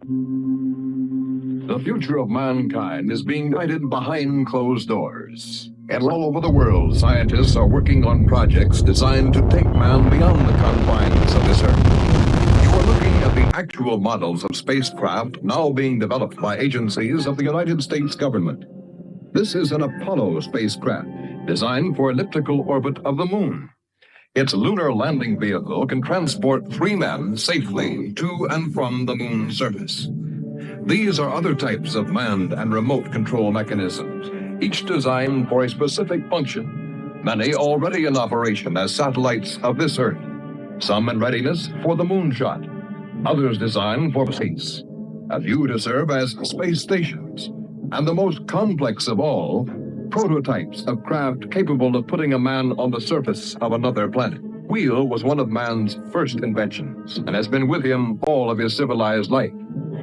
The future of mankind is being guided behind closed doors. And all over the world, scientists are working on projects designed to take man beyond the confines of this Earth. You are looking at the actual models of spacecraft now being developed by agencies of the United States government. This is an Apollo spacecraft designed for elliptical orbit of the moon. Its lunar landing vehicle can transport 3 men safely to and from the moon's surface. These are other types of manned and remote control mechanisms, each designed for a specific function, many already in operation as satellites of this Earth, some in readiness for the moonshot, others designed for space, a few to serve as space stations, and the most complex of all, prototypes of craft capable of putting a man on the surface of another planet. Wheel was one of man's first inventions and has been with him all of his civilized life.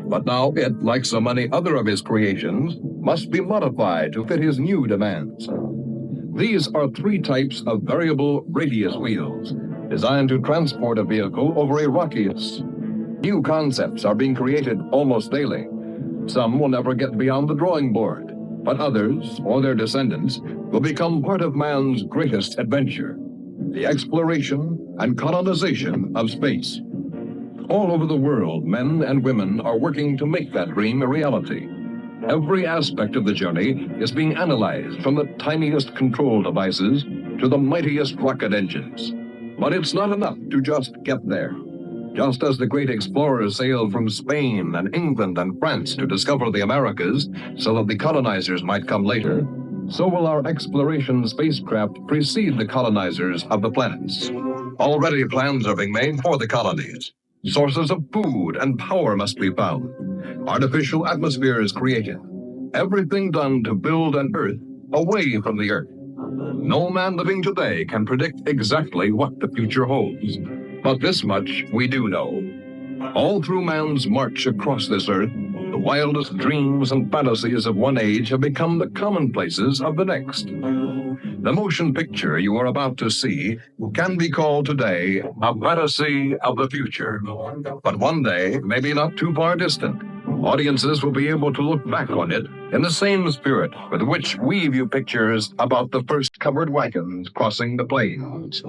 But now it, like so many other of his creations, must be modified to fit his new demands. These are 3 types of variable radius wheels, designed to transport a vehicle over a radius. New concepts are being created almost daily. Some will never get beyond the drawing board, but others, or their descendants, will become part of man's greatest adventure, the exploration and colonization of space. All over the world, men and women are working to make that dream a reality. Every aspect of the journey is being analyzed, from the tiniest control devices to the mightiest rocket engines. But it's not enough to just get there. Just as the great explorers sailed from Spain and England and France to discover the Americas so that the colonizers might come later, so will our exploration spacecraft precede the colonizers of the planets. Already plans are being made for the colonies. Sources of food and power must be found. Artificial atmospheres created. Everything done to build an Earth away from the Earth. No man living today can predict exactly what the future holds. But this much we do know. All through man's march across this Earth, the wildest dreams and fantasies of one age have become the commonplaces of the next. The motion picture you are about to see can be called today a fantasy of the future. But one day, maybe not too far distant, audiences will be able to look back on it in the same spirit with which we view pictures about the first covered wagons crossing the plains.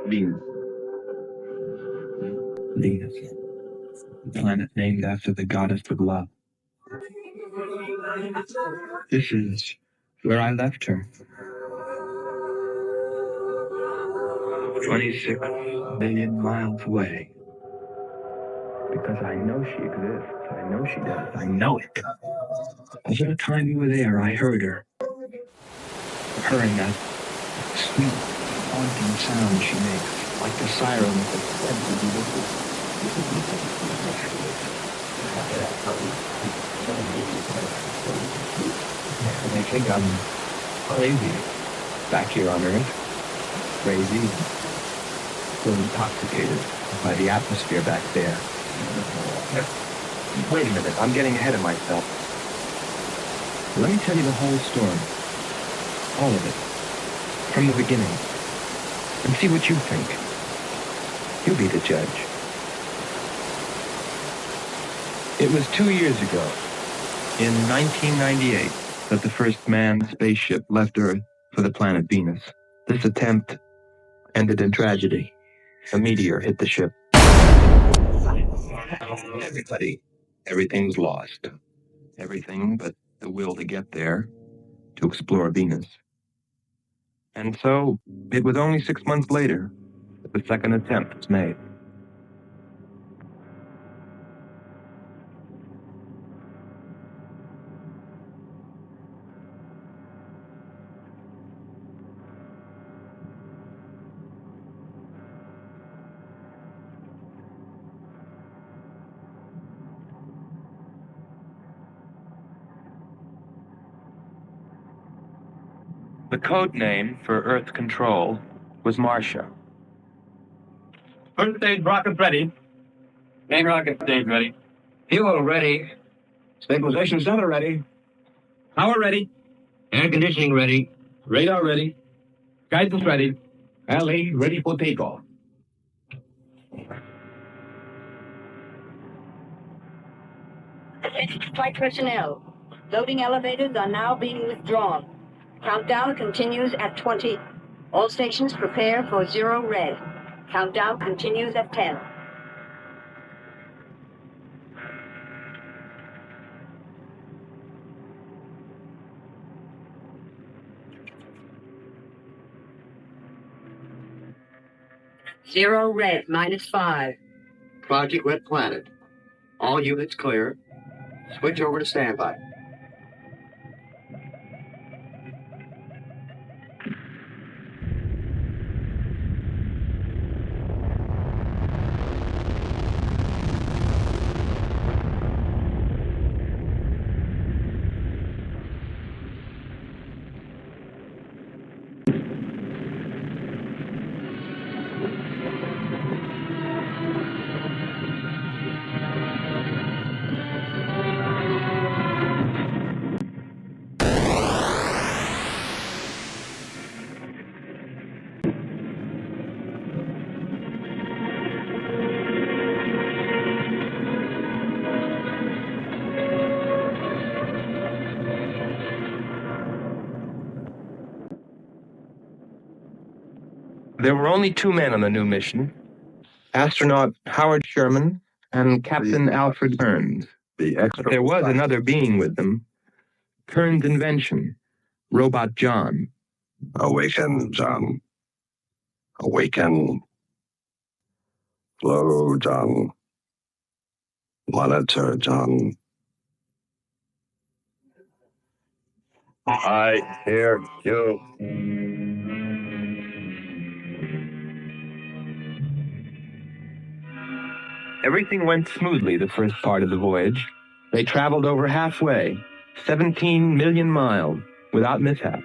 Venus. Venus, the planet named after the goddess of love. This is where I left her. 26 million miles away. Because I know she exists. I know she does. I know it. Over the time you were there, I heard her. Her and that sweet, haunting sound she makes, like the siren that said to be I think I'm crazy back here on Earth. Crazy. So intoxicated by the atmosphere back there. Wait a minute, I'm getting ahead of myself. Let me tell you the whole story. All of it. From the beginning. And see what you think. You be the judge. It was 2 years ago, in 1998, that the first manned spaceship left Earth for the planet Venus. This attempt ended in tragedy. A meteor hit the ship. Everything's lost. Everything but the will to get there, to explore Venus. And so, it was only 6 months later that the second attempt was made. The code name for Earth Control was Marcia. First stage rockets ready. Main rocket stage ready. Fuel ready. Stabilization center ready. Power ready. Air conditioning ready. Radar ready. Guidance ready. LE ready for takeoff. Flight personnel. Loading elevators are now being withdrawn. Countdown continues at 20. All stations prepare for 0 red. Countdown continues at 10. Zero red, -5. Project Red Planet. All units clear. Switch over to standby. There were only 2 men on the new mission, astronaut Howard Sherman and Captain Alfred Kearns. But there was another being with them, Kearns' invention, Robot John. Awaken, John. Awaken. Flow, John. Monitor, John. I hear you. Everything went smoothly the first part of the voyage. They traveled over halfway, 17 million miles, without mishap.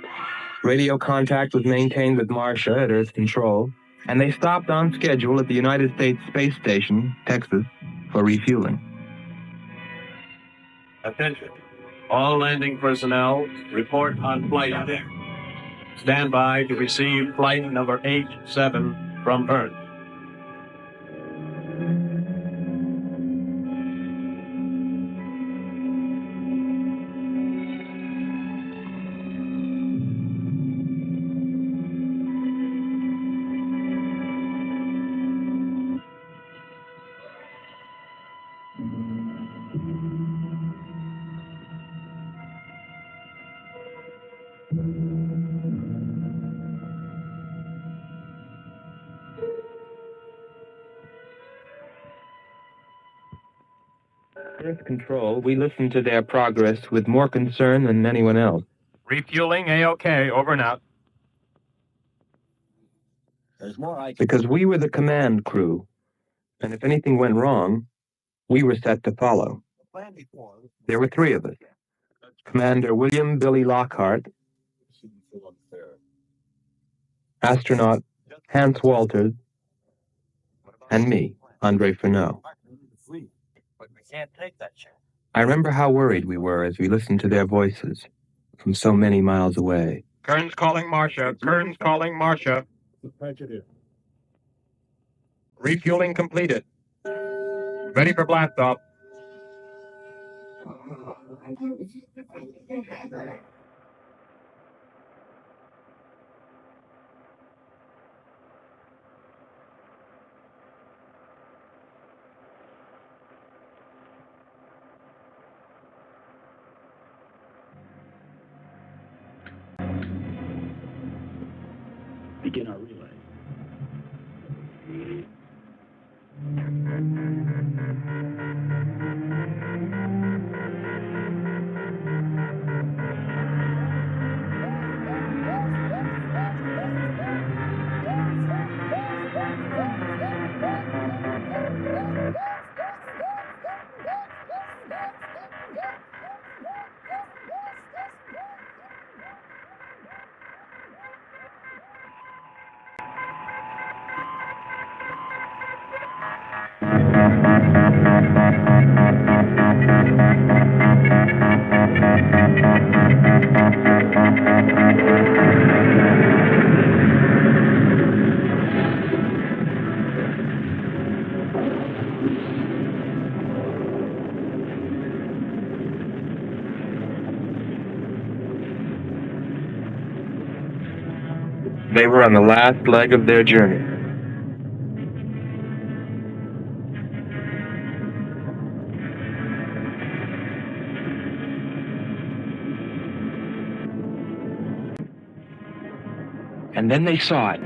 Radio contact was maintained with Marcia at Earth Control, and they stopped on schedule at the United States Space Station, Texas, for refueling. Attention. All landing personnel, report on flight deck. Stand by to receive flight number 87 from Earth. Earth Control, we listened to their progress with more concern than anyone else. Refueling A-OK, over and out. Because we were the command crew, and if anything went wrong, we were set to follow. There were three of us. Commander William Billy Lockhart, astronaut Hans Walters, and me, Andre Furneaux. I remember how worried we were as we listened to their voices from so many miles away. Kern's calling Marcia. Kern's calling Marcia. Refueling completed. Ready for blast off. Begin our relay. They were on the last leg of their journey. And then they saw it.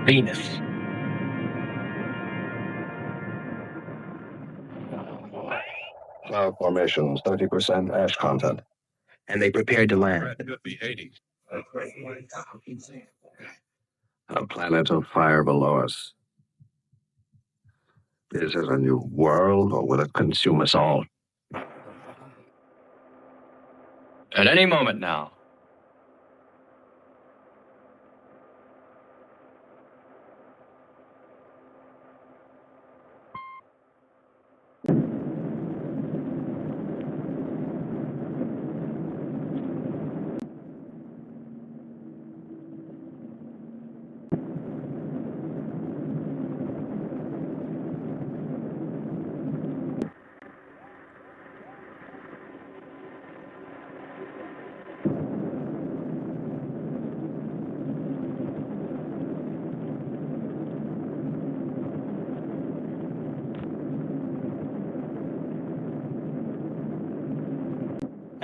Venus. Cloud formations, 30% ash content. And they prepared to land. Could be 80. A planet of fire below us. Is it a new world, or will it consume us all? At any moment now.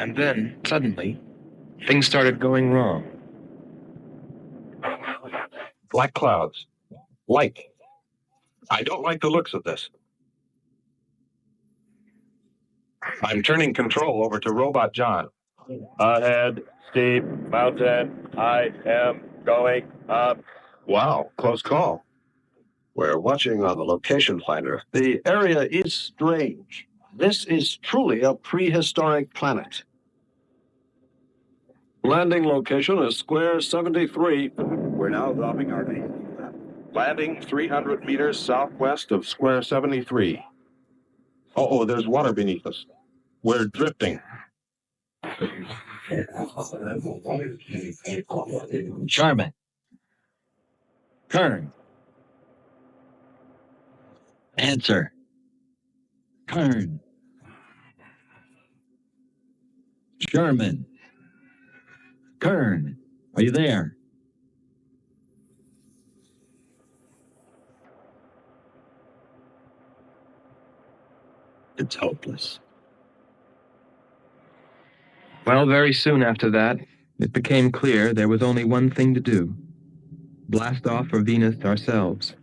And then, suddenly, things started going wrong. Black clouds. Light. I don't like the looks of this. I'm turning control over to Robot John. Ahead, steep mountain. I am going up. Wow, close call. We're watching on the location finder. The area is strange. This is truly a prehistoric planet. Landing location is square 73. We're now dropping our name. Landing 300 meters southwest of square 73. Oh, there's water beneath us. We're drifting. Charmin. Kern. Answer. Kern. Sherman. Kern. Are you there? It's hopeless. Well, very soon after that, it became clear there was only one thing to do. Blast off for Venus ourselves.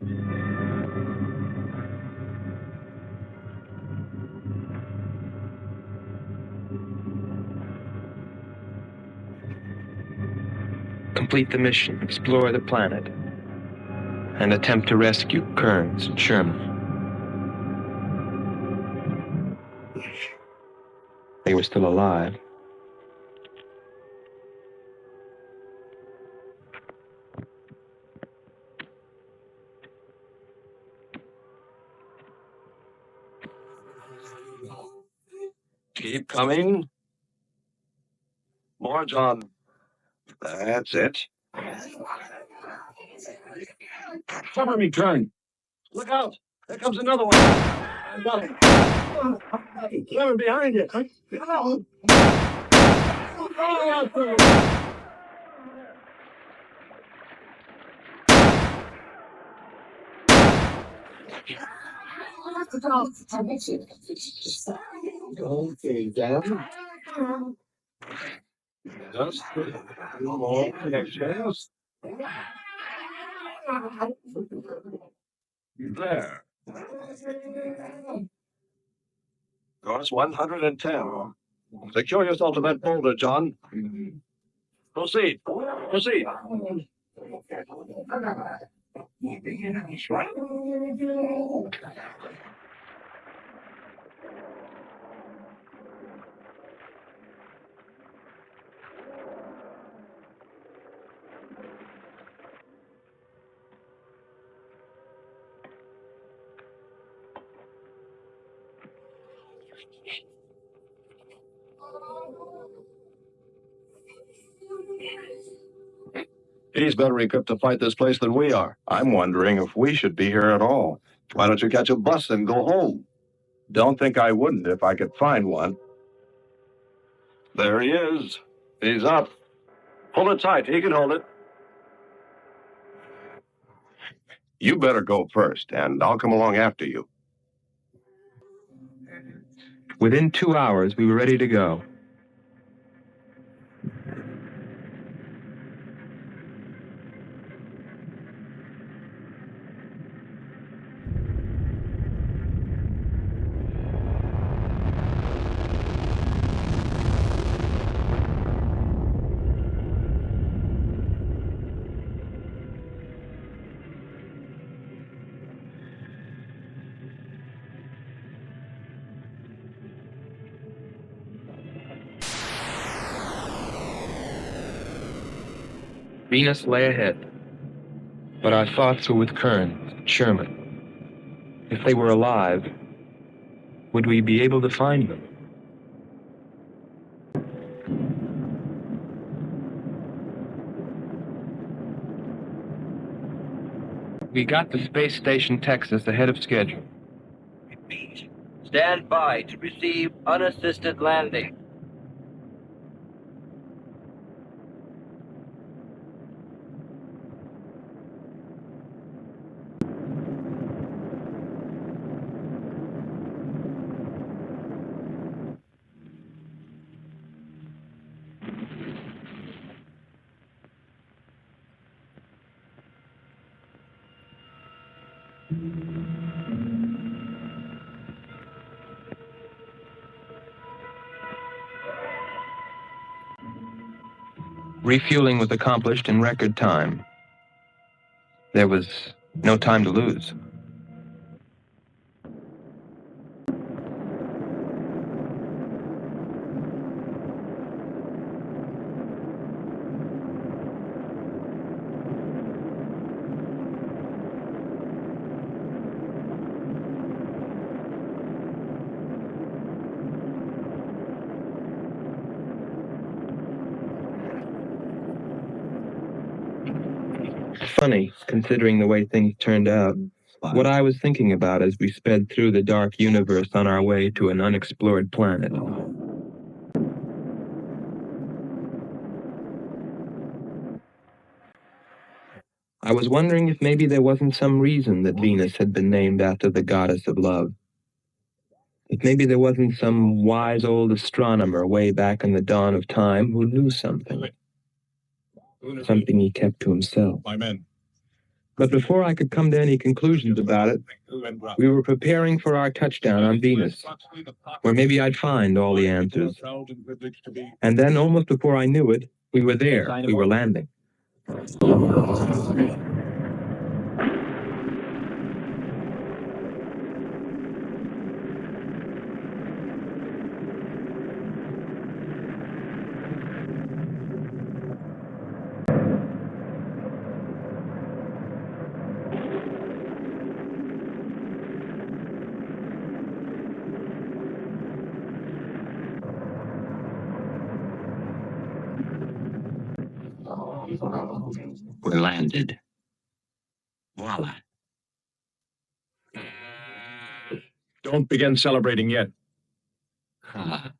complete the mission, explore the planet, and attempt to rescue Kearns and Sherman. They were still alive. Keep coming. More, John. That's it. Cover me, Kern. Look out. There comes another one. I got him. Kern, behind you. Okay, down. Just a few more connections. There. Course 110. Secure yourself to that boulder, John. Proceed. Proceed. He's better equipped to fight this place than we are. I'm wondering if we should be here at all. Why don't you catch a bus and go home? Don't think I wouldn't if I could find one. There he is. He's up. Hold it tight. He can hold it. You better go first, and I'll come along after you. Within 2 hours, we were ready to go. Venus lay ahead, but our thoughts were with Kearns and Sherman. If they were alive, would we be able to find them? We got to Space Station Texas ahead of schedule. Repeat. Stand by to receive unassisted landing. Refueling was accomplished in record time. There was no time to lose. Funny, considering the way things turned out. What I was thinking about as we sped through the dark universe on our way to an unexplored planet. I was wondering if maybe there wasn't some reason that Venus had been named after the goddess of love. If maybe there wasn't some wise old astronomer way back in the dawn of time who knew something. Something he kept to himself. My men. But before I could come to any conclusions about it, we were preparing for our touchdown on Venus, where maybe I'd find all the answers. And then, almost before I knew it, we were there. We were landing. We're landed. Voila. Don't begin celebrating yet. Ah.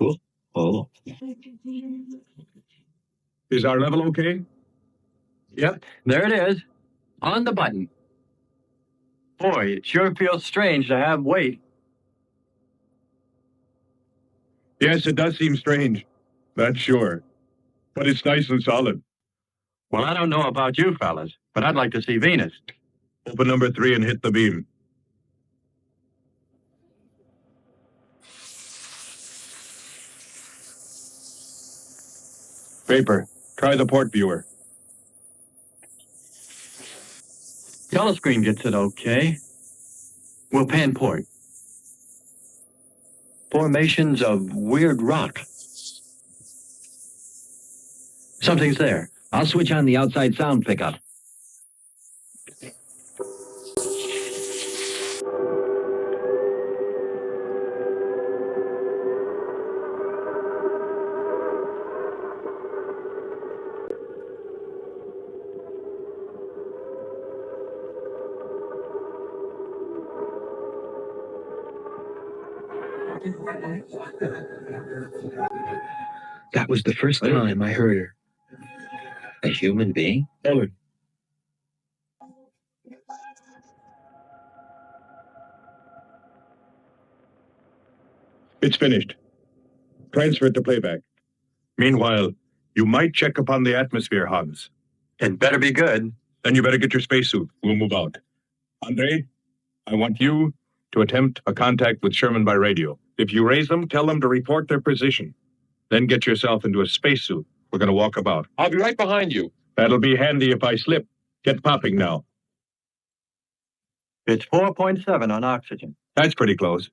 Oh, oh. Is our level okay? Yep, there it is. On the button. Boy, it sure feels strange to have weight. Yes, it does seem strange. That's sure. But it's nice and solid. Well, I don't know about you fellas, but I'd like to see Venus. Open number 3 and hit the beam. Vapor, try the port viewer. Telescreen gets it okay. We'll pan port. Formations of weird rock. Something's there. I'll switch on the outside sound pickup. That was the first time I heard her. A human being? Hold It's finished. Transfer it to playback. Meanwhile, you might check upon the atmosphere hubs. It better be good. Then you better get your spacesuit. We'll move out. Andre, I want you to attempt a contact with Sherman by radio. If you raise them, tell them to report their position. Then get yourself into a spacesuit. We're going to walk about. I'll be right behind you. That'll be handy if I slip. Get popping now. It's 4.7 on oxygen. That's pretty close.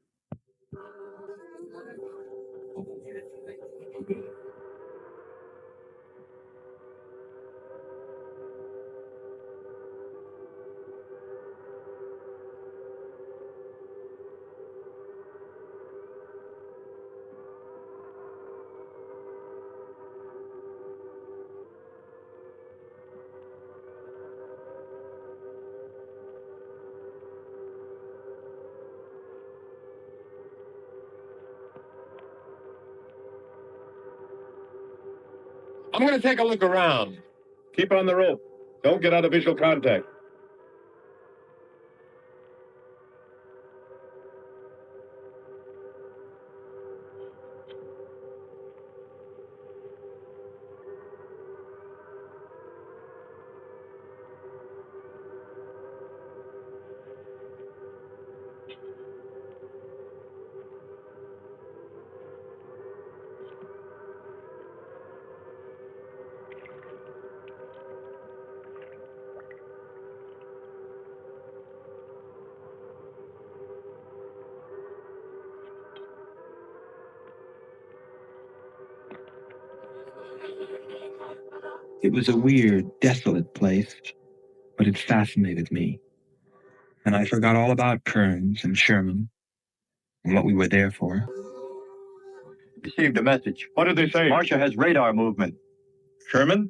I'm going to take a look around. Keep on the rope. Don't get out of visual contact. It was a weird, desolate place, but it fascinated me. And I forgot all about Kearns and Sherman and what we were there for. Received a message. What did they say? Marcia has radar movement. Sherman?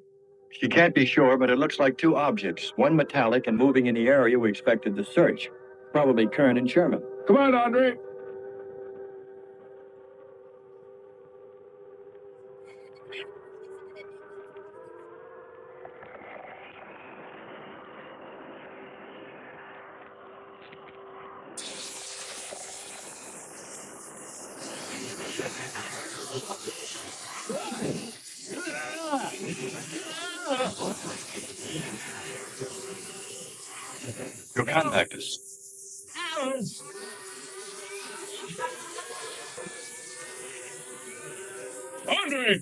She can't be sure, but it looks like two objects, one metallic and moving in the area we expected to search. Probably Kern and Sherman. Come on, Andre. You'll contact us. Andre!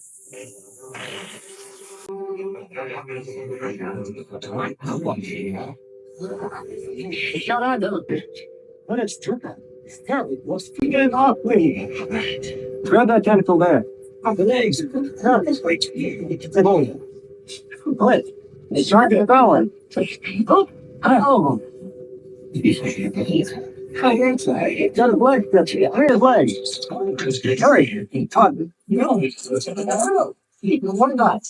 Shut up. What is triple? What's getting off me? Grab that tentacle there. Up the legs. No, this way. What? It's trying to going. Oh. It's on the leg. Where's his legs? Hurry. No. One dot.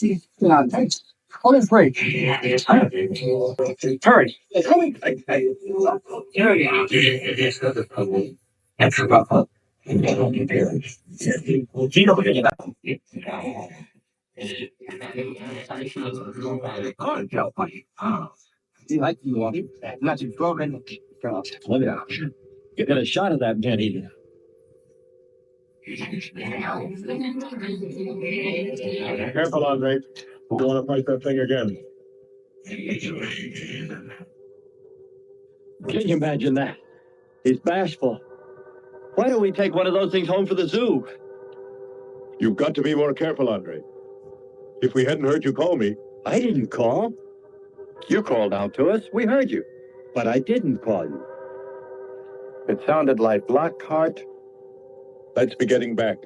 Hold his break. Hurry. Get a shot of that Jenny. Careful, Andre. You don't want to fight that thing again. Can you imagine that? He's bashful. Why don't we take one of those things home for the zoo? You've got to be more careful, Andre. If we hadn't heard you call me. I didn't call. You called out to us. We heard you. But I didn't call you. It sounded like Lockhart. Let's be getting back.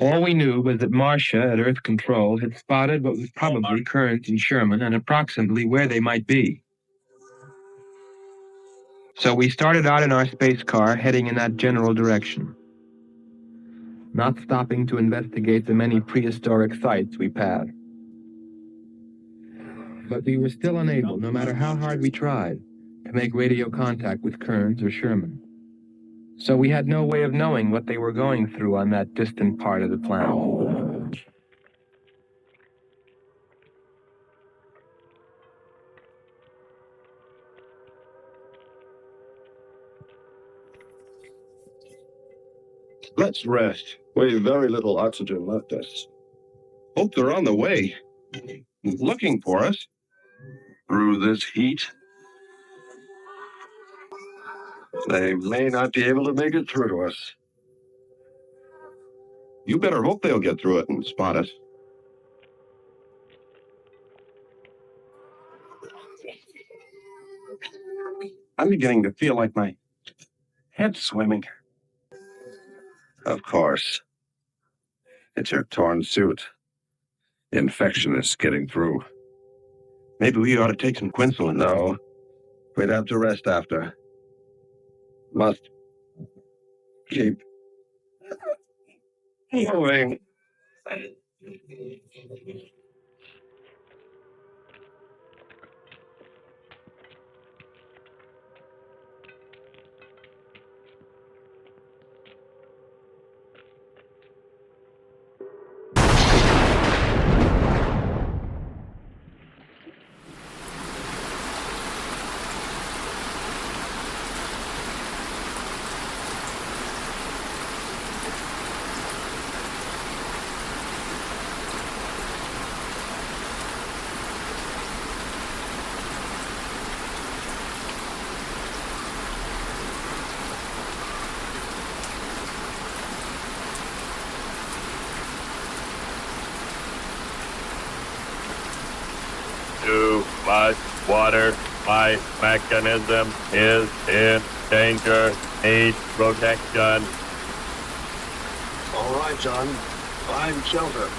All we knew was that Marcia at Earth Control had spotted what was probably Kearns and Sherman and approximately where they might be. So we started out in our space car, heading in that general direction, not stopping to investigate the many prehistoric sites we passed. But we were still unable, no matter how hard we tried, to make radio contact with Kearns or Sherman. So we had no way of knowing what they were going through on that distant part of the planet. Let's rest. We've very little oxygen left us. Hope they're on the way. Looking for us. Through this heat, they may not be able to make it through to us. You better hope they'll get through it and spot us. I'm beginning to feel like my head's swimming. Of course. It's your torn suit. The infection is getting through. Maybe we ought to take some quinsulin. No. We'd have to rest after. Must keep moving. Too much water. My mechanism is in danger. Need protection. All right, John. Find shelter.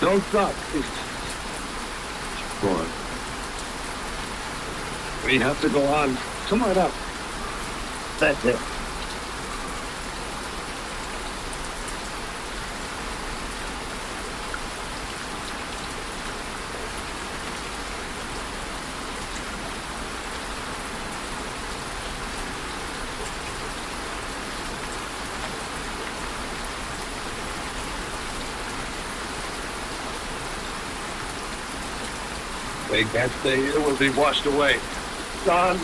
Don't stop. Go on. We have to go on. Come on up. That's it. We can't stay here. We'll be washed away. John,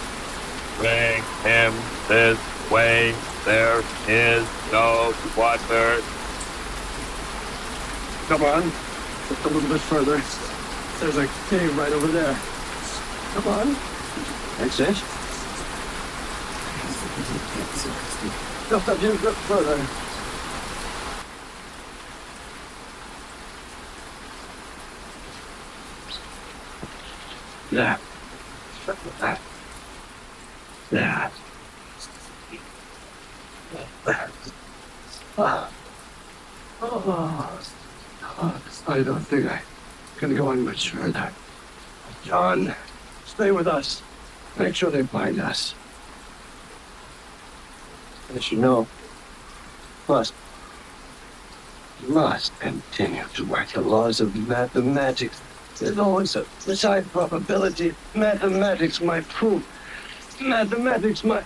bring him this way. There is no water. Come on. Just a little bit further. There's a cave right over there. Come on. That's it. Just a little bit further. There. There. There. I don't think I can go on much further. John, stay with us. Make sure they find us. As you know, must continue to work the laws of mathematics. There's always a side probability. Mathematics, my proof. Mathematics, my...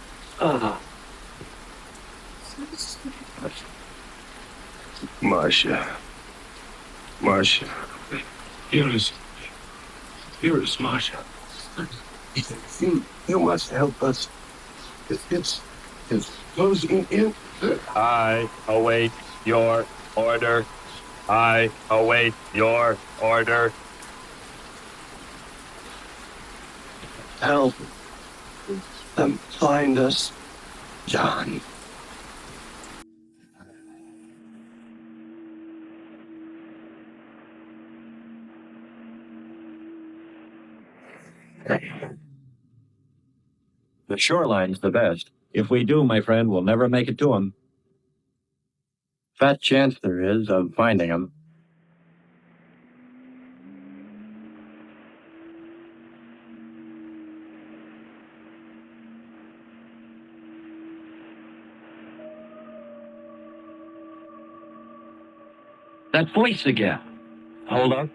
Marcia. Here is Marcia. You must help us. It's closing in. I await your order. I await your order. Help them find us, John. The shoreline's the best. If we do, my friend, we'll never make it to them. Fat chance there is of finding them. That voice again. Hold on.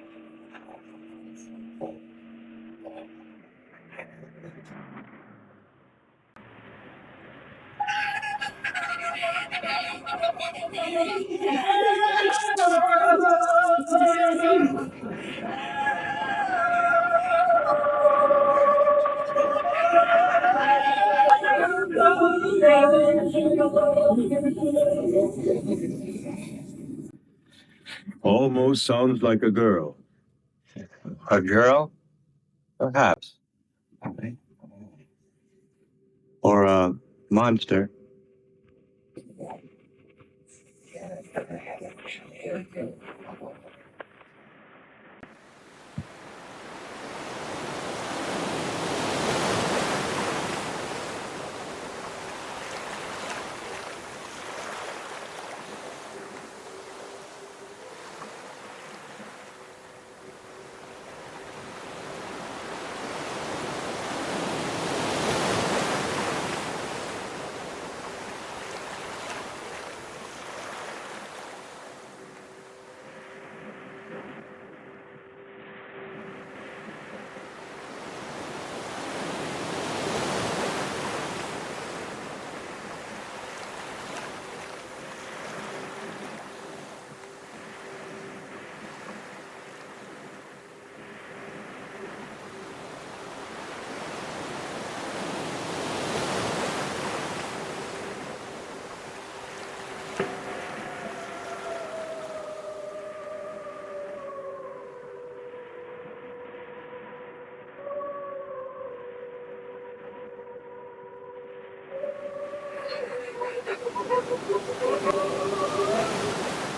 Almost sounds like a girl. A girl? Perhaps. Or a monster.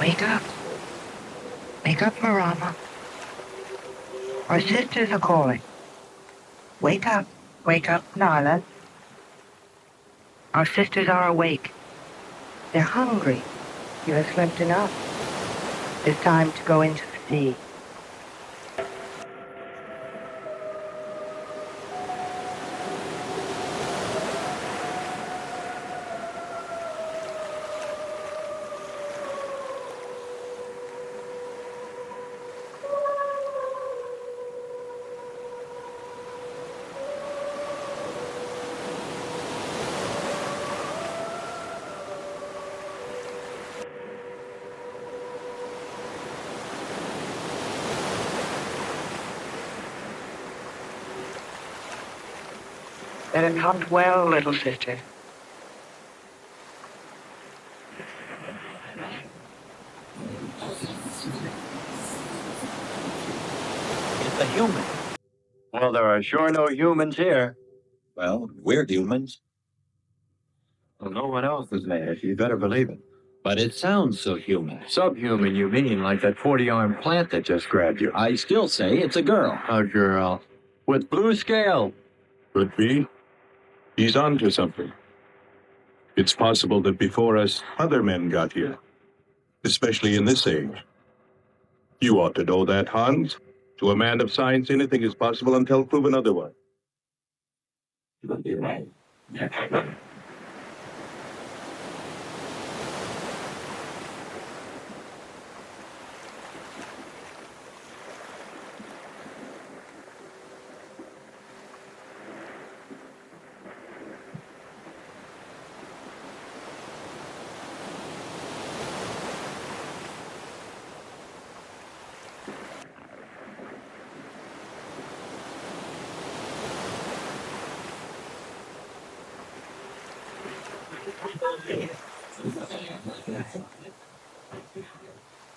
Wake up. Wake up, Marama. Our sisters are calling. Wake up. Wake up, Nyla. Our sisters are awake. They're hungry. You have slept enough. It's time to go into the sea. Let it hunt well, little sister. It's a human. Well, there are sure no humans here. Well, we're humans. Well, no one else is made. You better believe it. But it sounds so human. Subhuman, you mean, like that 40-armed plant that just grabbed you. I still say it's a girl. A girl. With blue scale. Could be. He's on to something. It's possible that before us, other men got here, especially in this age. You ought to know that, Hans. To a man of science, anything is possible until proven otherwise. You're right.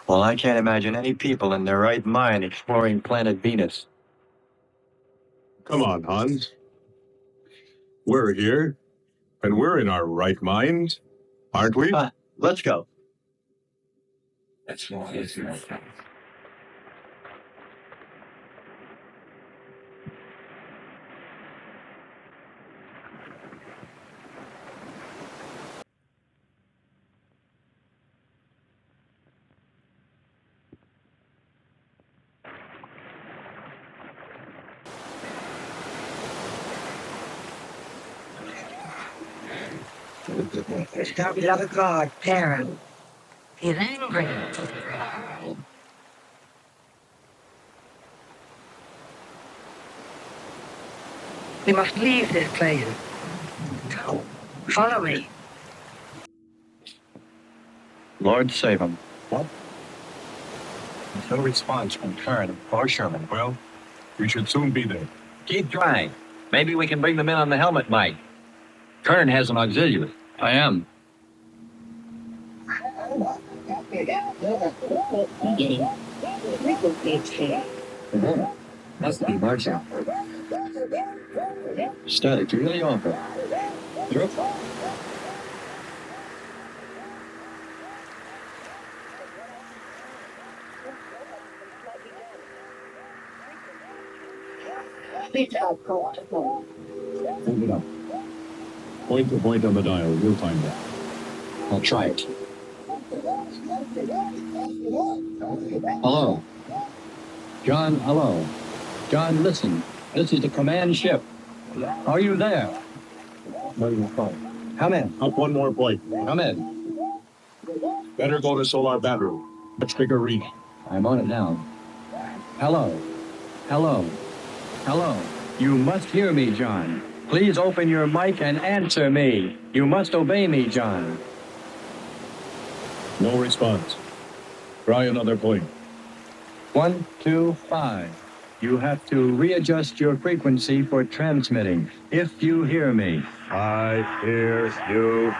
Well, I can't imagine any people in their right mind exploring planet Venus. Come on, Hans. We're here, and we're in our right minds, aren't we? Let's go. That's more easier. Stop the other guard, Para. He's angry. We must leave this place. Follow me. Lord save him. What? No response from Kern or Sherman. Well, we should soon be there. Keep trying. Maybe we can bring them in on the helmet mic. Kern has an auxiliary. I am. Must be Marshall. Static, you really offer. You're Hold it up. Point to point on the dial. You'll find that. I'll try it. Hello. John, hello. John, listen. This is the command ship. Are you there? Come in. Up one more point. Come in. Better go to solar battery. Much bigger reading. I'm on it now. Hello. Hello. Hello. You must hear me, John. Please open your mic and answer me. You must obey me, John. No response. Try another point. 1, 2, 5. You have to readjust your frequency for transmitting. If you hear me. I hear you.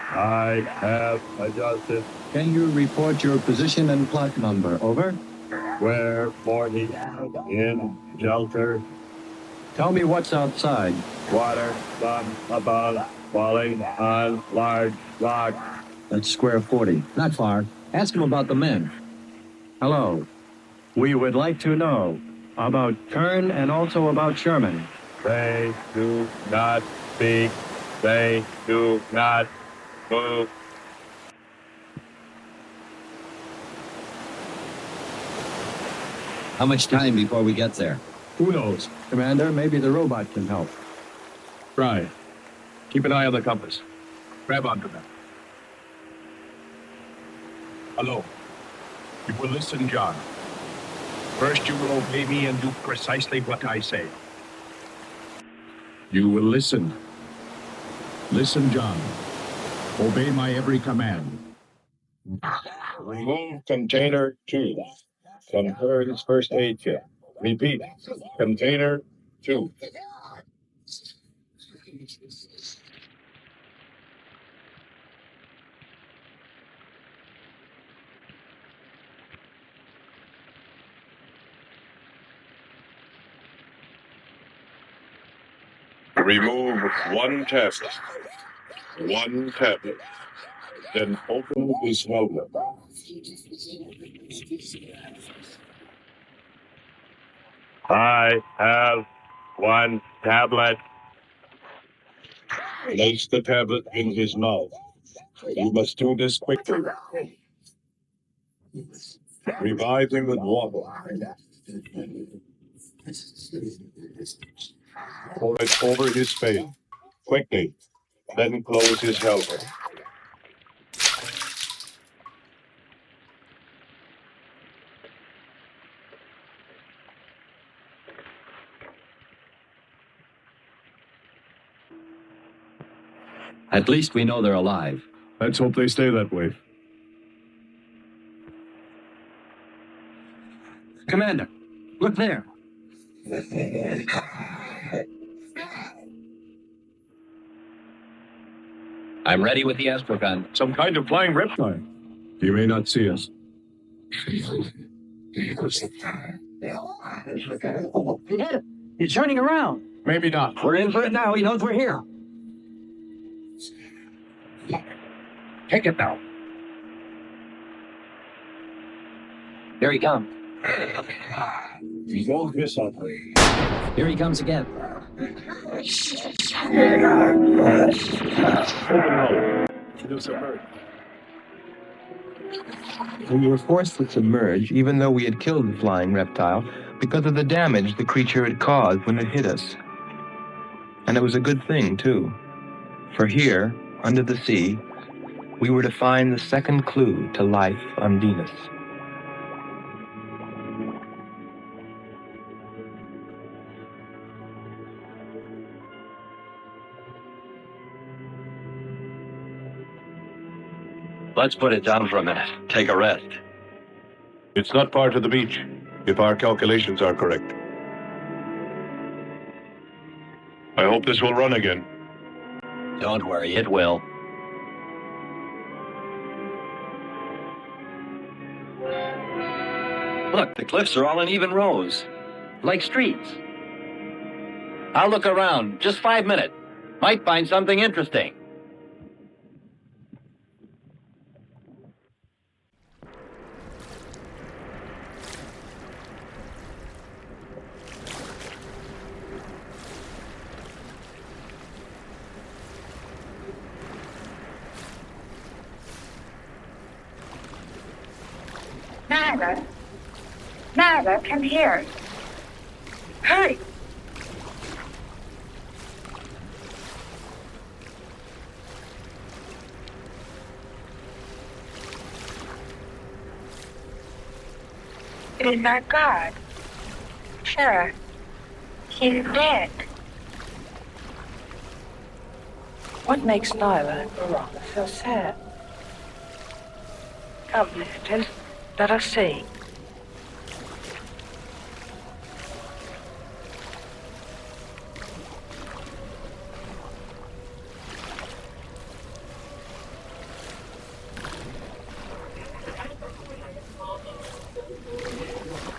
I have adjusted. Can you report your position and plot number? Over. We're 40 in shelter. Tell me what's outside. Water, sun above, falling on large rock. That's square 40. Not far. Ask him about the men. Hello. We would like to know about Kern and also about Sherman. They do not speak. They do not move. How much time before we get there? Who knows? Commander, maybe the robot can help. Try. Keep an eye on the compass. Grab onto that. Hello. You will listen, John. First, you will obey me and do precisely what I say. You will listen. Listen, John. Obey my every command. Remove container 2 from Kern's first aid kit. Repeat. Container 2. Remove one tablet. One tablet. Then open his helmet. I have one tablet. Place the tablet in his mouth. You must do this quickly. Revive him with water. Pour it over his face. Quickly. Then close his helmet. At least we know they're alive. Let's hope they stay that way. Commander, look there. I'm ready with the astrogun. Some kind of flying reptile. He may not see us. He's turning around. Maybe not. We're in for it now. He knows we're here. Take it now. Here he comes. You won't miss on me. Here he comes again. We were forced to submerge, even though we had killed the flying reptile, because of the damage the creature had caused when it hit us. And it was a good thing, too. For here, under the sea, we were to find the second clue to life on Venus. Let's put it down for a minute. Take a rest. It's not part of the beach, if our calculations are correct. I hope this will run again. Don't worry, it will. Look, the cliffs are all in even rows, like streets. I'll look around. Just 5 minutes. Might find something interesting. Neither can hear. Hurry! It is our God. Sure. He's dead. What makes Nyla so sad? Come, visitors, let us see.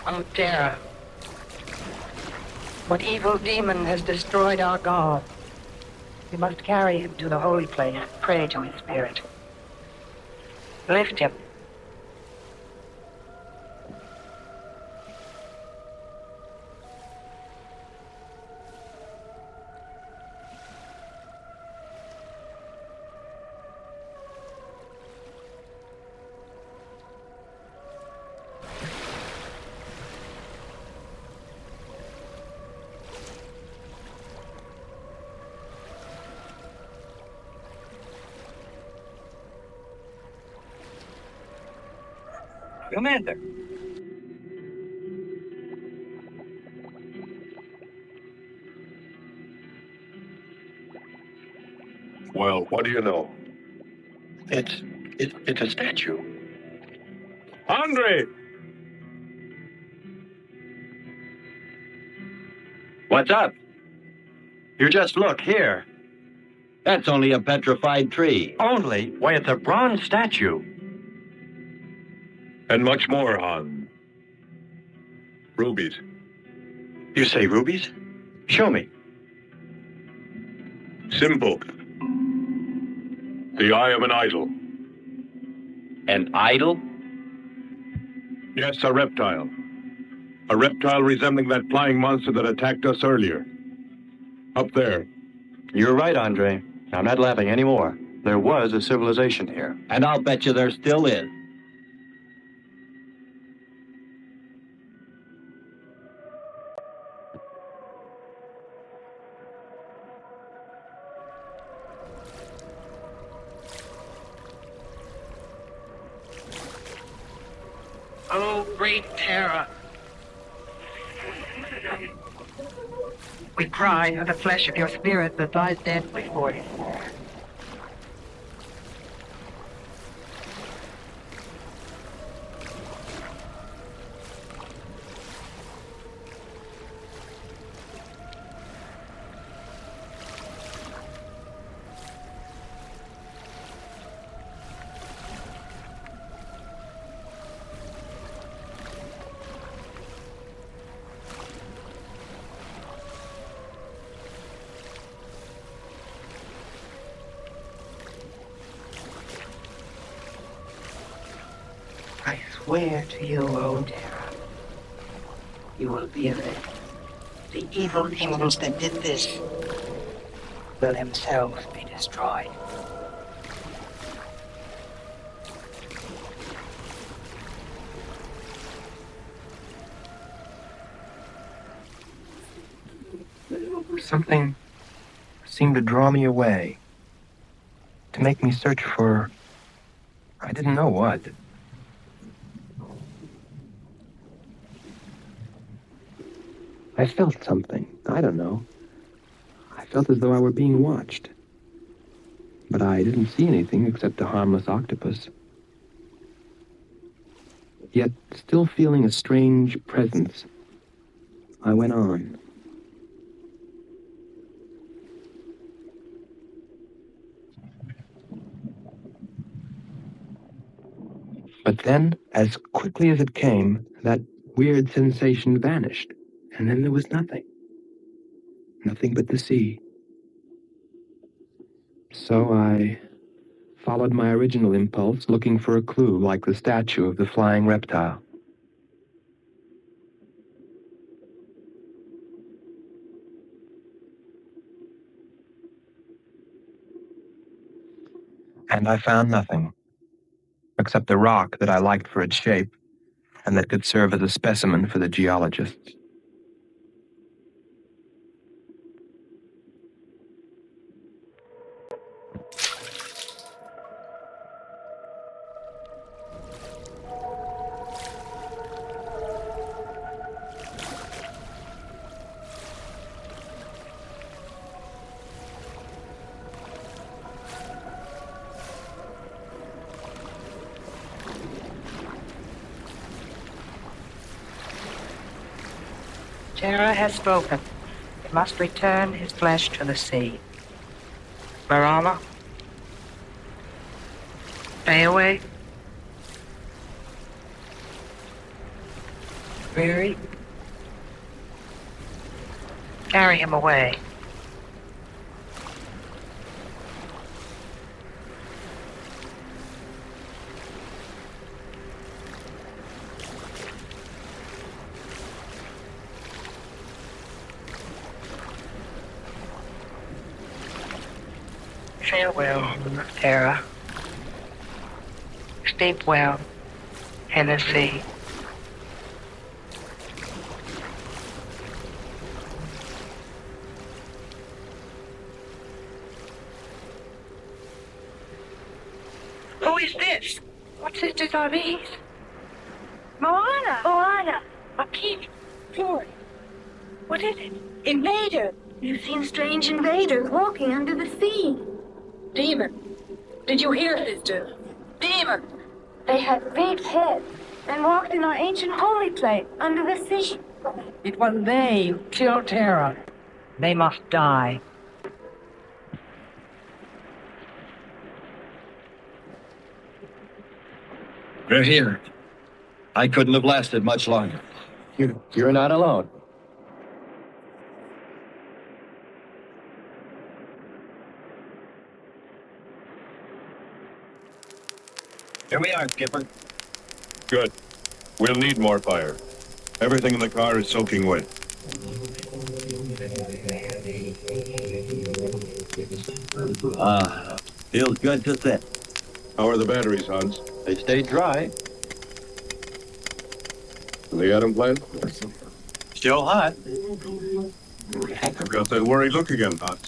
Oh, Terra. What evil demon has destroyed our God? We must carry him to the holy place, pray to his spirit. Lift him. Commander. Well, what do you know? It's a statue. Andre! What's up? You just look here. That's only a petrified tree. Only? Why, it's a bronze statue. And much more, Han. Rubies. You say rubies? Show me. Simple. The eye of an idol. An idol? Yes, a reptile. A reptile resembling that flying monster that attacked us earlier. Up there. You're right, Andre. I'm not laughing anymore. There was a civilization here. And I'll bet you there still is. Oh, great terror. We cry for the flesh of your spirit that lies dead before you. I swear to you, O terror, you will be avenged. The evil demons that did this will themselves be destroyed. Something seemed to draw me away, to make me search for, I didn't know what. I felt something. I don't know. I felt as though I were being watched. But I didn't see anything except a harmless octopus. Yet, still feeling a strange presence, I went on. But then, as quickly as it came, that weird sensation vanished. And then there was nothing. Nothing but the sea. So I followed my original impulse, looking for a clue like the statue of the flying reptile. And I found nothing, except a rock that I liked for its shape and that could serve as a specimen for the geologists. Terror has spoken. He must return his flesh to the sea. Marama, stay away. Weary, carry him away. Farewell, Terra. Sleep well in the sea. Who is this? What sisters are these? Moana! Moana! Akif! Flora! What is it? Invader! You've seen strange invaders walking under the sea. Demon! Did you hear, sister? Demon! They had big heads and walked in our ancient holy place under the sea. It was they who killed Terra. They must die. We're here. I couldn't have lasted much longer. You're not alone. Here we are, Skipper. Good. We'll need more fire. Everything in the car is soaking wet. Feels good to sit. How are the batteries, Hans? They stay dry. The atom plant? Still hot. I've got that worried look again, Hans.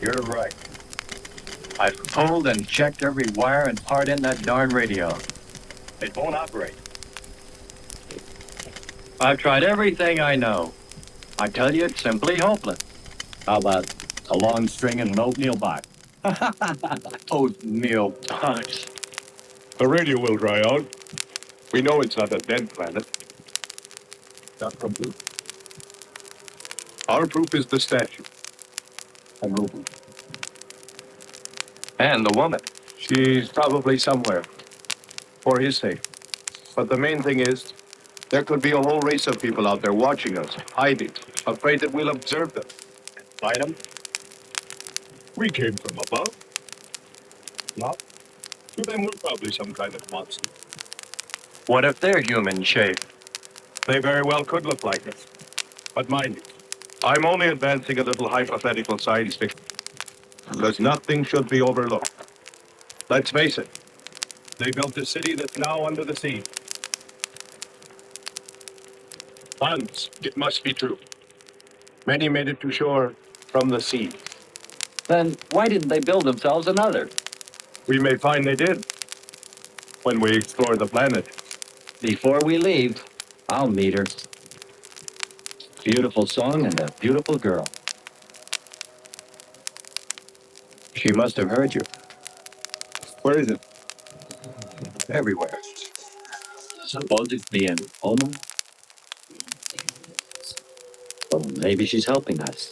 You're right. I've pulled and checked every wire and part in that darn radio. It won't operate. I've tried everything I know. I tell you, it's simply hopeless. How about a long string and an oatmeal box? Oatmeal box. The radio will dry out. We know it's not a dead planet. Not from proof. Our proof is the statue. And Ruben. And the woman. She's probably somewhere. For his sake. But the main thing is, there could be a whole race of people out there watching us, hiding, afraid that we'll observe them. Fight them? We came from above. Not. To them, we're probably some kind of monster. What if they're human shaped? They very well could look like us. But mind you, I'm only advancing a little hypothetical science fiction. Because nothing should be overlooked. Let's face it, they built a city that's now under the sea. Once, it must be true. Many made it to shore from the sea. Then why didn't they build themselves another? We may find they did when we explore the planet. Before we leave, I'll meet her. Beautiful song and a beautiful girl. She must have heard you. Where is it? Everywhere. Supposedly in Oman. Well, maybe she's helping us.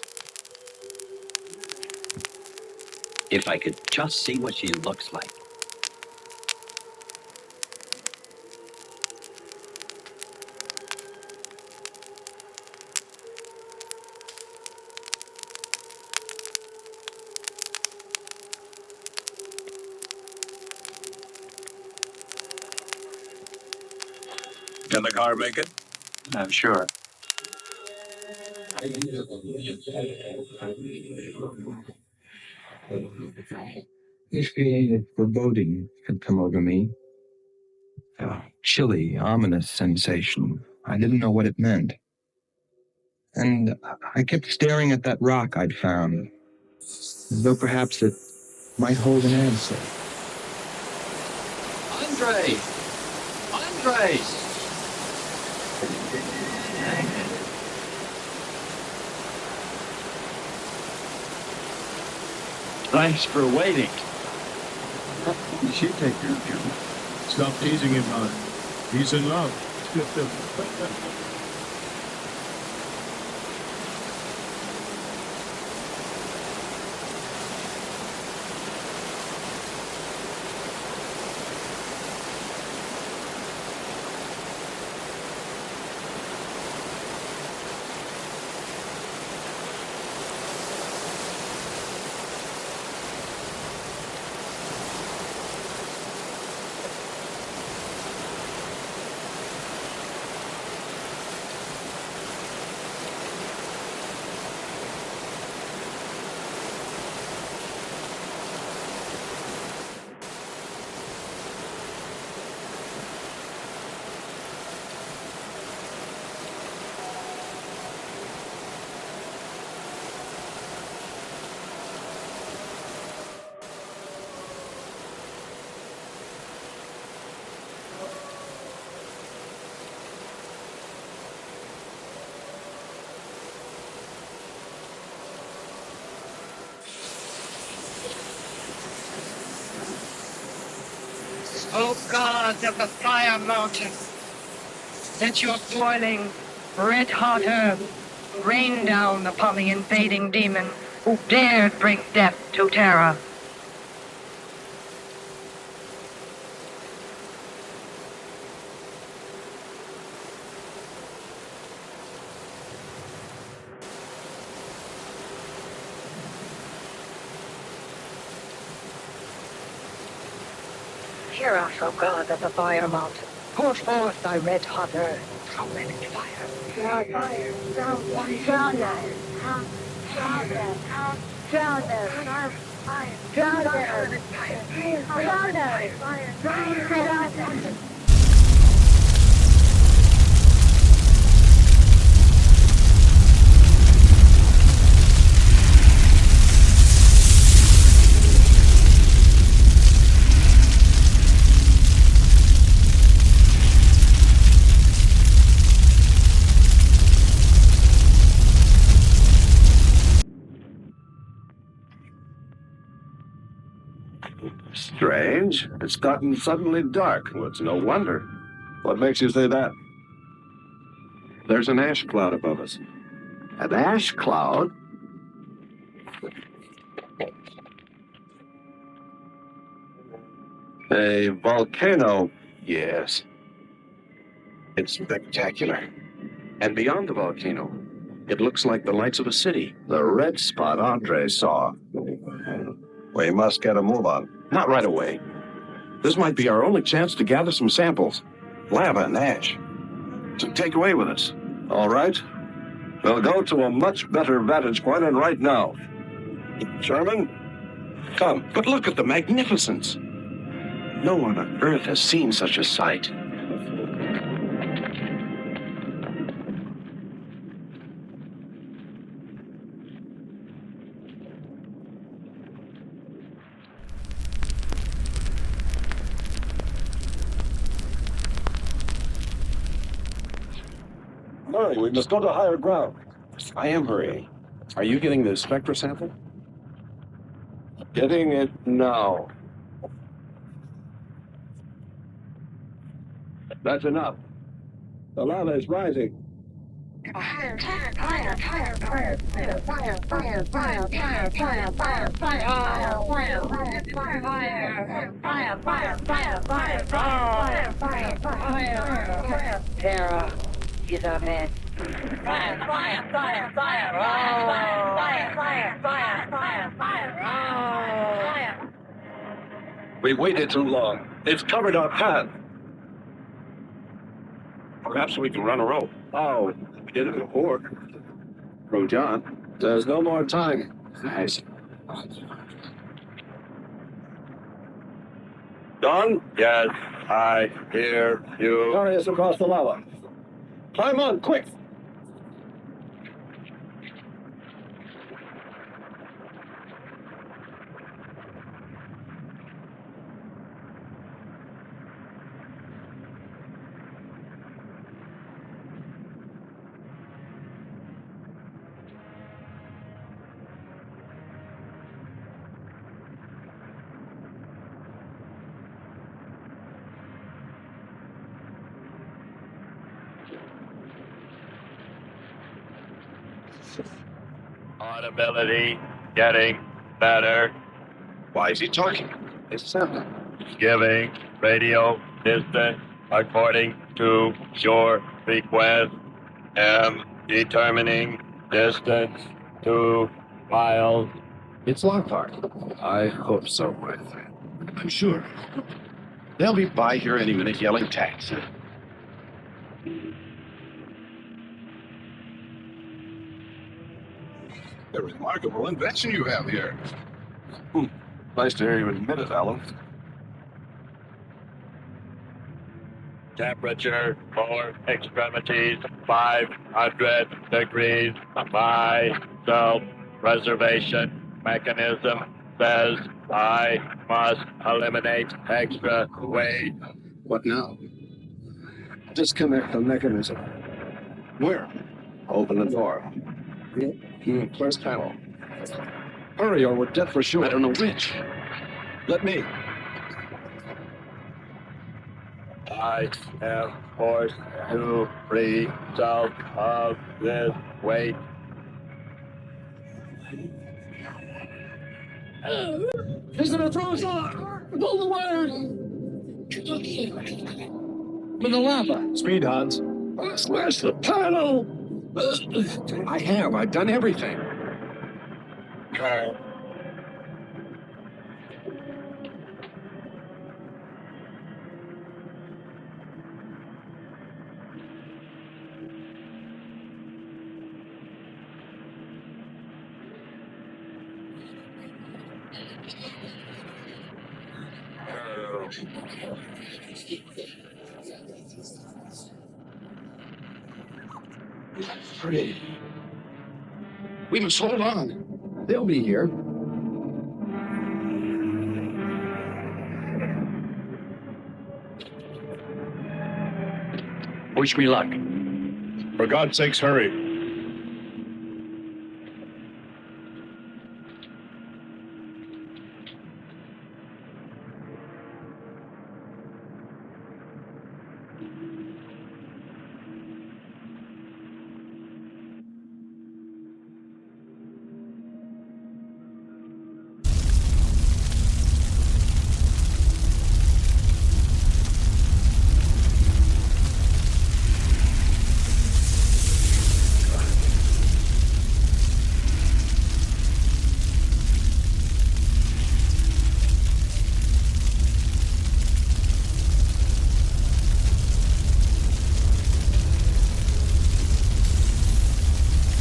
If I could just see what she looks like. Can the car make it? I'm sure. This created foreboding had come over me. A chilly, ominous sensation. I didn't know what it meant. And I kept staring at that rock I'd found, as though perhaps it might hold an answer. Andre! Andre! Thanks for waiting. She take care of him. Stop teasing him, Hans. He's in love. O gods of the fire mountain, let your boiling, red-hot herb rain down upon the invading demon who dared bring death to Terra. Hear us, O God of the fire mountain. Pour forth thy red hot earth. How many fire? Drown fire. Drown fire. Drown them. Drown them. Drown them. Fire. Drown them. Fire. Drown them. Fire. Drown them. Strange. It's gotten suddenly dark. Well, it's no wonder. What makes you say that? There's an ash cloud above us. An ash cloud? A volcano, yes. It's spectacular. And beyond the volcano, it looks like the lights of a city. The red spot Andre saw. We must get a move on. Not right away. This might be our only chance to gather some samples. Lava and ash. To take away with us. All right. We'll go to a much better vantage point, and right now. Sherman? Come, but look at the magnificence. No one on Earth has seen such a sight. Hurry, we must go to higher ground. I am hurrying. Are you getting the spectra sample? Getting it now. That's enough. The lava is rising. Fire, fire, fire, fire, fire, fire, fire, fire, fire, fire, fire, fire, fire, fire, fire. Terra is a man. Fire, fire, fire, fire, fire, fire, fire, fire, fire, fire. We waited too long. It's covered our path. Perhaps we can run a rope. Oh, we did it before. Bro John. There's no more time. Nice. Don? Yes, I hear you. Carry us across the lava. Climb on, quick! Audibility getting better. Why is he talking? It's simple. Giving radio distance according to your request. Am determining distance 2 miles. It's Lockhart. I hope so, I'm sure. They'll be by here any minute yelling tax. A remarkable invention you have here. Nice to hear you admit it, Alan. Temperature for extremities 500 degrees. My self-preservation mechanism says I must eliminate extra weight. What now? Disconnect the mechanism. Where? Open the door. First panel. Hurry or we're dead for sure. I don't know which. Let me. I am forced to free self of this weight. Is it a pterosaur? Pull away! With the lava. Speed, Hans. Smash the panel! I've done everything. Hurry. We must hold on. They'll be here. Wish me luck. For God's sakes, hurry.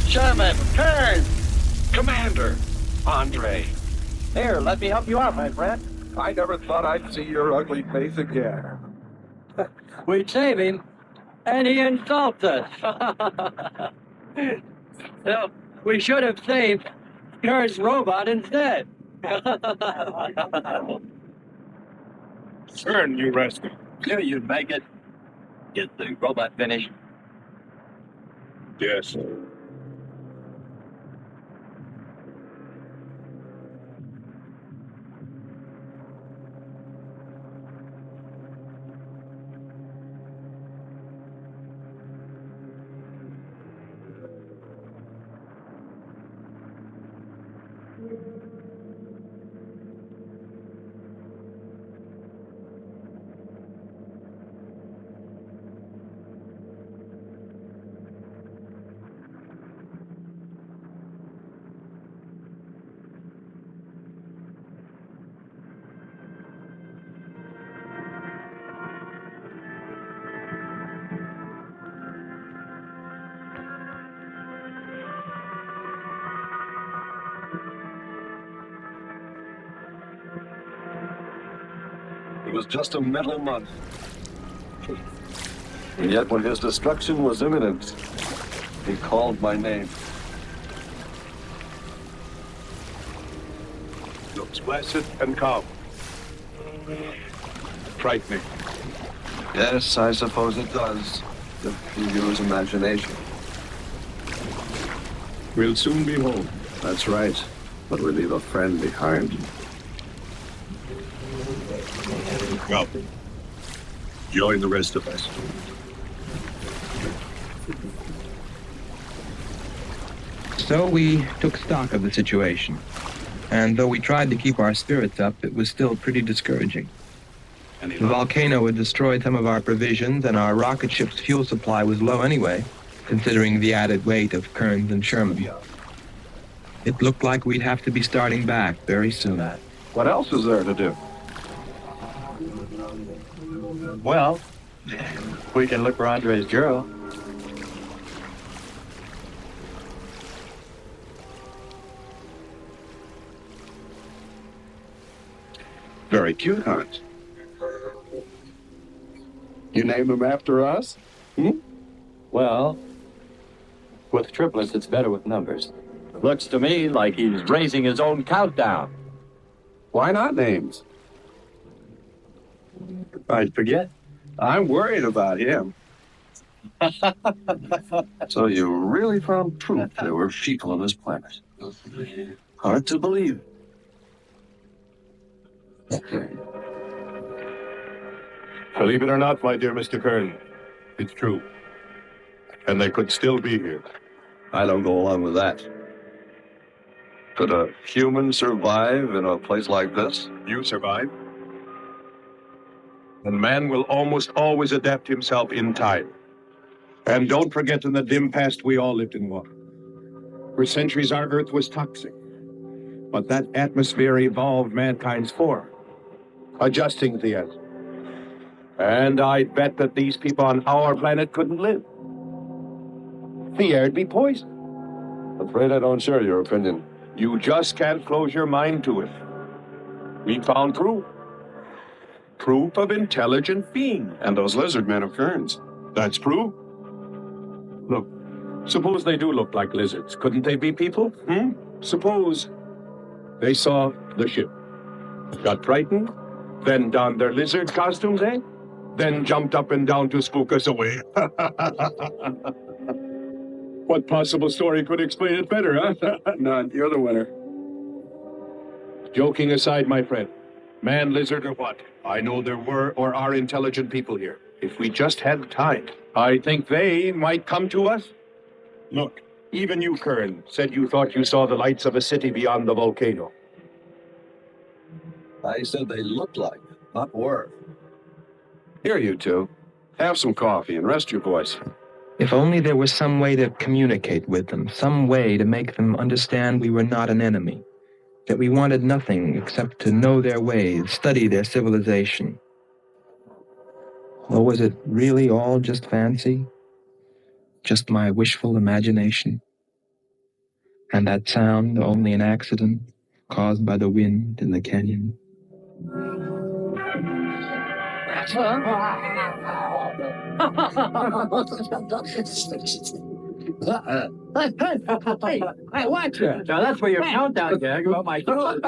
Sherman, turn! Commander! Andre! Here, let me help you out, my friend. I never thought I'd see your ugly face again. We'd save him, and he insults us. So, we should have saved Kern's robot instead. Turn, you rascal. Knew you'd make it. Get the robot finished. Yes. It was just a metal month. And yet when his destruction was imminent, he called my name. Looks placid and calm. Frightening. Yes, I suppose it does. If you use imagination. We'll soon be home. That's right. But we leave a friend behind. Well, join the rest of us. So we took stock of the situation. And though we tried to keep our spirits up, it was still pretty discouraging. The volcano had destroyed some of our provisions, and our rocket ship's fuel supply was low anyway, considering the added weight of Kearns and Sherman. It looked like we'd have to be starting back very soon. What else is there to do? Well, we can look for Andre's girl. Very cute, Hans. You named him after us? Well, with triplets, it's better with numbers. Looks to me like he's raising his own countdown. Why not names? I'd forget. I'm worried about him. So you really found proof there were people on this planet? Hard to believe. Believe it or not, my dear Mr. Kern, it's true. And they could still be here. I don't go along with that. Could a human survive in a place like this? You survive. And man will almost always adapt himself in time. And don't forget, in the dim past, we all lived in water. For centuries, our Earth was toxic. But that atmosphere evolved mankind's form, adjusting to the end. And I bet that these people on our planet couldn't live. The air'd be poisoned. Afraid I don't share your opinion. You just can't close your mind to it. We found proof. proof of intelligent being. And those lizard men of Kearns. That's proof. Look, suppose they do look like lizards. Couldn't they be people? Suppose they saw the ship, got frightened, then donned their lizard costumes, then jumped up and down to spook us away. What possible story could explain it better, huh? None. You're the winner. Joking aside, my friend, man, lizard, or what, I know there were or are intelligent people here. If we just had time, I think they might come to us. Look, even you, Kern, said you thought you saw the lights of a city beyond the volcano. I said they looked like, not were. Here, you two. Have some coffee and rest your voice. If only there was some way to communicate with them, some way to make them understand we were not an enemy, that we wanted nothing except to know their ways, study their civilization. Or was it really all just fancy? Just my wishful imagination? And that sound only an accident caused by the wind in the canyon? Hey, watch it. Now that's where your countdown gag about my throat.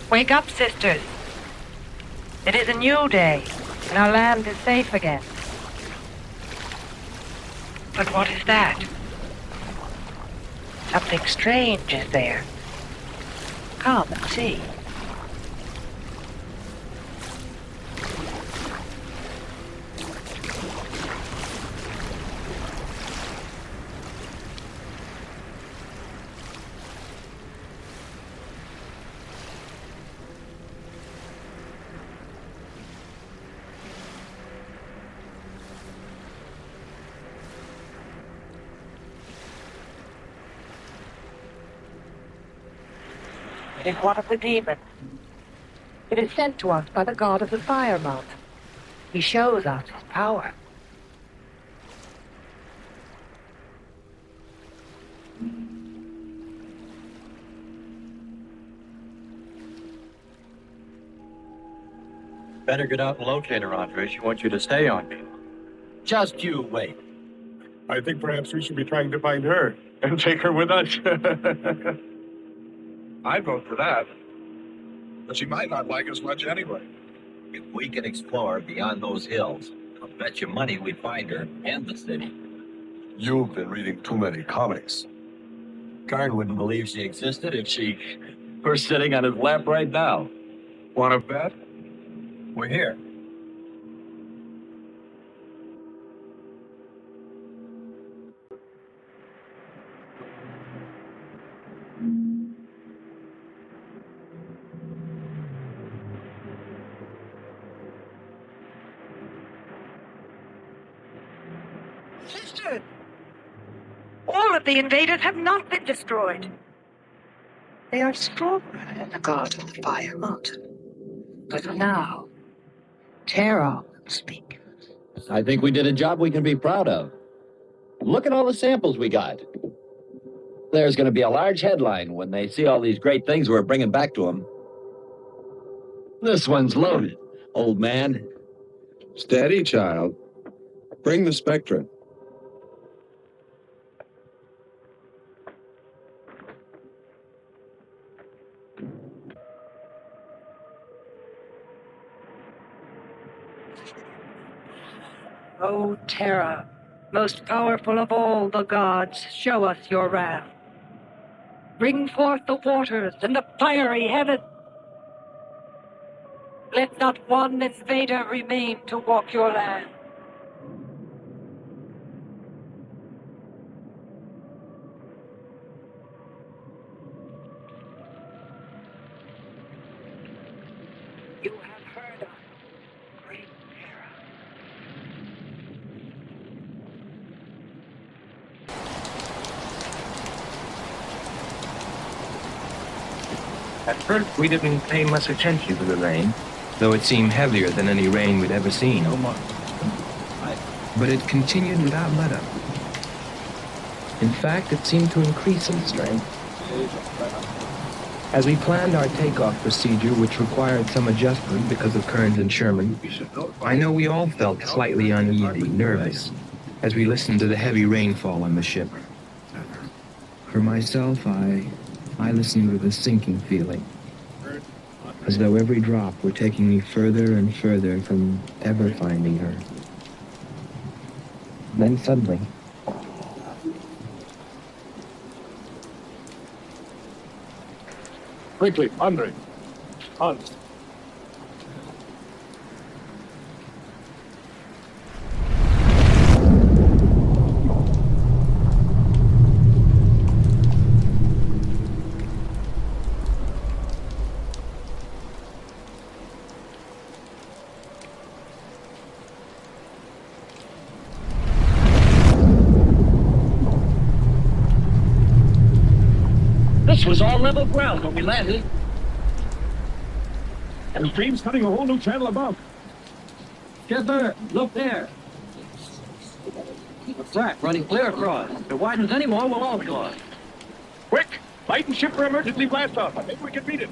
Wake up, sisters. It is a new day, and our land is safe again. But what is that? Something strange is there. Come and see. It is one of the demons. It is sent to us by the god of the fire mountain. He shows us his power. Better get out and locate her, Andre. She wants you to stay on me. Just you wait. I think perhaps we should be trying to find her and take her with us. I'd vote for that. But she might not like us much anyway. If we can explore beyond those hills, I'll bet you money we'd find her and the city. You've been reading too many comics. Karn wouldn't believe she existed if she were sitting on his lap right now. Want to bet? We're here. Sister! All of the invaders have not been destroyed. They are stronger than the god of the fire mountain. But now, terror will speak. I think we did a job we can be proud of. Look at all the samples we got. There's going to be a large headline when they see all these great things we're bringing back to them. This one's loaded, old man. Steady, child. Bring the spectra. O Terra, most powerful of all the gods, show us your wrath. Bring forth the waters and the fiery heaven. Let not one invader remain to walk your land. You have heard of great terror. At first, we didn't pay much attention to the rain, though it seemed heavier than any rain we'd ever seen. But it continued without let-up. In fact, it seemed to increase in strength. As we planned our takeoff procedure, which required some adjustment because of Kearns and Sherman, I know we all felt slightly uneasy, nervous, as we listened to the heavy rainfall on the ship. For myself, I listened with a sinking feeling, as though every drop were taking me further and further from ever finding her. Then suddenly, Quickly, Andre. Hans. This was all level ground when we landed. And the stream's cutting a whole new channel above. Skipper, look there. A frac running clear across. If it widens anymore, we'll all be lost. Quick! Lighten ship for emergency blast off. I think we can beat it.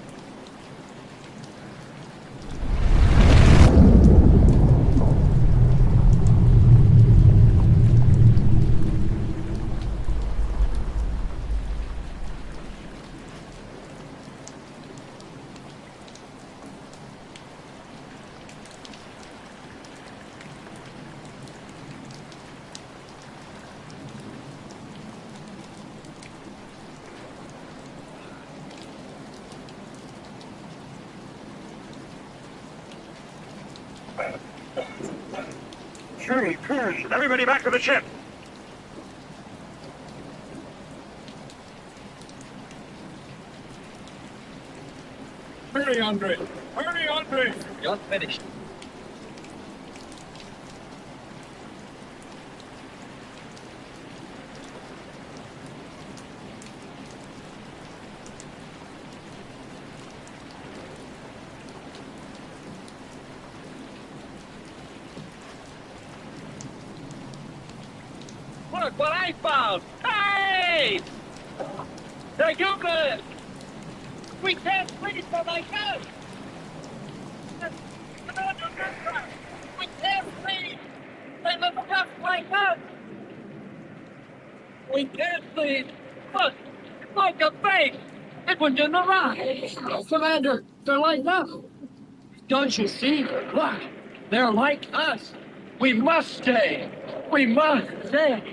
Sherman, Kearns, everybody back to the ship. Hurry, Andre! Hurry, Andre! Just finished. Look what I found! Hey! They're useless! We can't sleep for my house! We can't sleep! They look just like us! We can't sleep! Look! Like a face! It was in the rock! Commander, they're like us! Don't you see? Look! They're like us! We must stay! We must stay!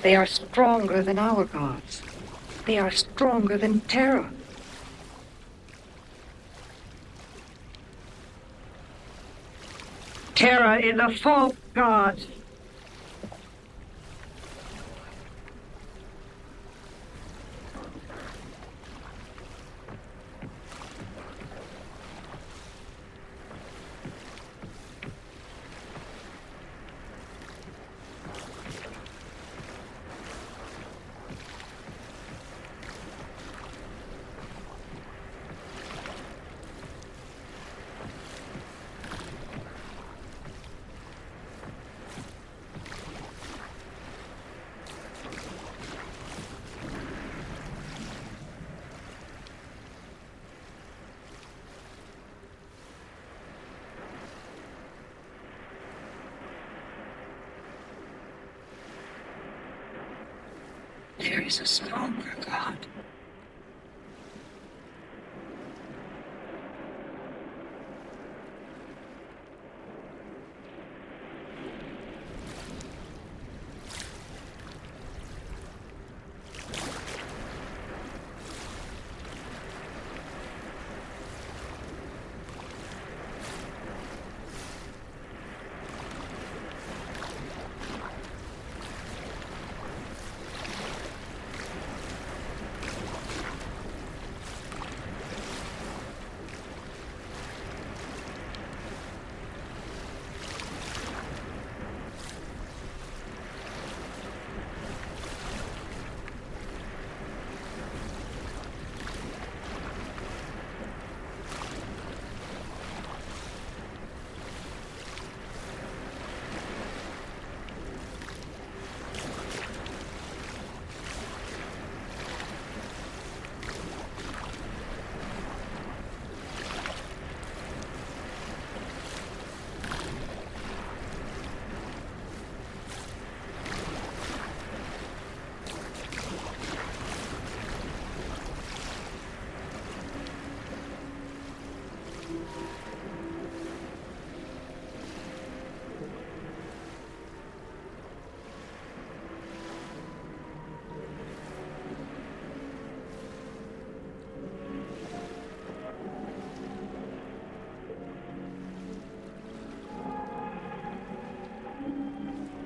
They are stronger than our gods. They are stronger than terror. Terror is a false god. There is a stronger God.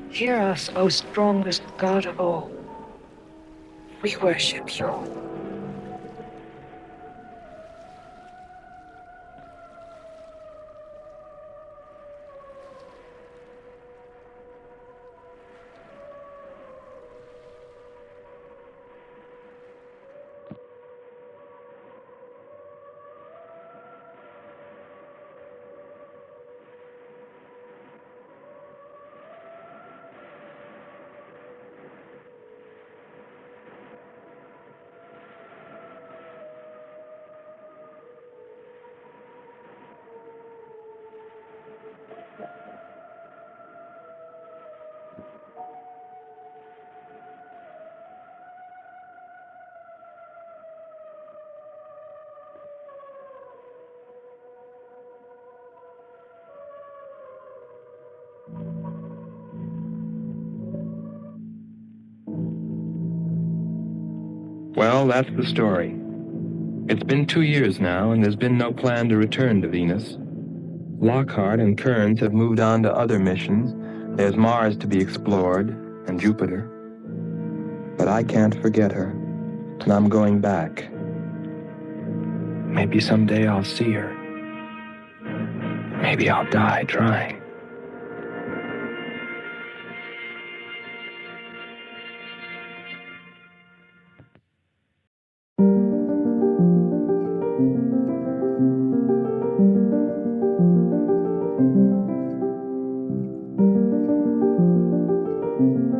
Hear us, O strongest God of all. We worship you. Well, that's the story. It's been 2 years now, and there's been no plan to return to Venus. Lockhart and Kearns have moved on to other missions. There's Mars to be explored, and Jupiter. But I can't forget her, and I'm going back. Maybe someday I'll see her. Maybe I'll die trying.